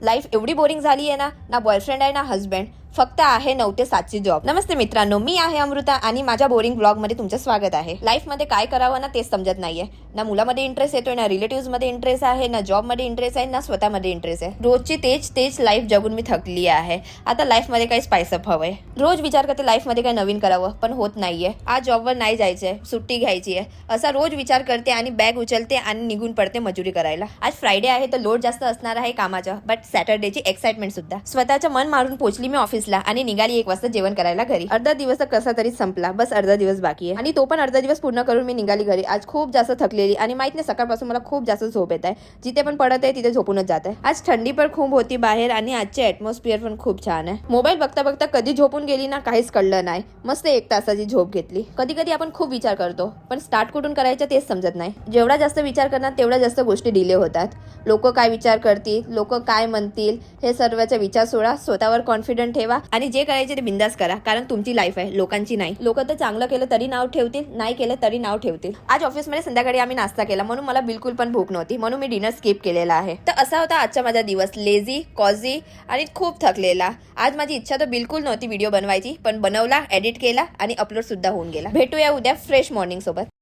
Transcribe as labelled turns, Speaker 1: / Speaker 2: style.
Speaker 1: Life एवढी boring झाली आहे ना बॉयफ्रेंड आहे ना हस्बँड, फक्त आहे 9 ते 7 ची जॉब. नमस्ते मित्रांनो, मी आहे अमृता आणि माझ्या बोरिंग ब्लॉग मध्ये तुमचं स्वागत आहे. लाईफ मध्ये काय करावं ना तेच समजत नाहीये. ना मुलामध्ये इंटरेस्ट येतोय, ना रिलेटिव्ह मध्ये इंटरेस्ट आहे, ना जॉब मध्ये इंटरेस्ट आहे, ना स्वतःमध्ये इंटरेस्ट आहे. रोजची तेच लाईफ जगून मी थकली आहे. आता लाईफ मध्ये काही स्पाइसअप हवंय. रोज विचार करते लाईफ मध्ये काही नवीन करावं, पण होत नाहीये. आज जॉबवर नाही जायचंय, सुट्टी घ्यायची आहे, असा रोज विचार करते आणि बॅग उचलते आणि निघून पडते मजुरी करायला. आज फ्रायडे आहे तर लोड जास्त असणार आहे कामाचा, बट सॅटर्डेची एक्साइटमेंट सुद्धा. स्वतःचं मन मारून पोहोचली मी ऑफिसला आणि निघाली 1 वाजता जेवण करायला घरी. अर्धा दिवस तर कसा तरी संपला, बस अर्धा दिवस बाकी आहे आणि तो पण अर्धा दिवस पूर्ण करून मी निघाली घरी. आज खूप जास्त थकलेली आणि माहित नाही सकाळपासून मला खूप जास्त झोप येत आहे. जिथे पण पडत आहे तिथे झोपूनच जात आहे. आज थंडी पण खूप होती बाहेर आणि आजचे ऍटमॉस्फिअर पण खूप छान आहे. मोबाईल बघता बघता कधी झोपून गेली ना काहीच कळलं नाही. मस्त 1 तासाची झोप घेतली. कधी कधी आपण खूप विचार करतो, पण स्टार्ट कुठून करायचं तेच समजत नाही. जेवढा जास्त विचार करणार तेवढ्या जास्त गोष्टी डिले होतात. लोक काय विचार करतील, लोक काय म्हणतील, हे सर्वचा विचार सोडा. स्वतःवर कॉन्फिडंट ठेवा आणि जे करायचे ते बिंदास करा, कारण तुमची लाईफ आहे, लोकांची नाही. लोक तर चांगलं केलं तरी नाव ठेवतील, नाही केलं तरी नाव ठेवतील. आज ऑफिसमध्ये संध्याकाळी आम्ही नाश्ता केला, म्हणून मला बिलकुल पण भूक नव्हती, म्हणून मी डिनर स्किप केलेला आहे. तर असा होता आजचा माझा दिवस, लेझी, कॉझी आणि खूप थकलेला. आज माझी इच्छा तर बिलकुल नव्हती व्हिडिओ बनवायची, पण बनवला, एडिट केला आणि अपलोड सुद्धा होऊन गेला. भेटूया उद्या फ्रेश मॉर्निंग सोबत.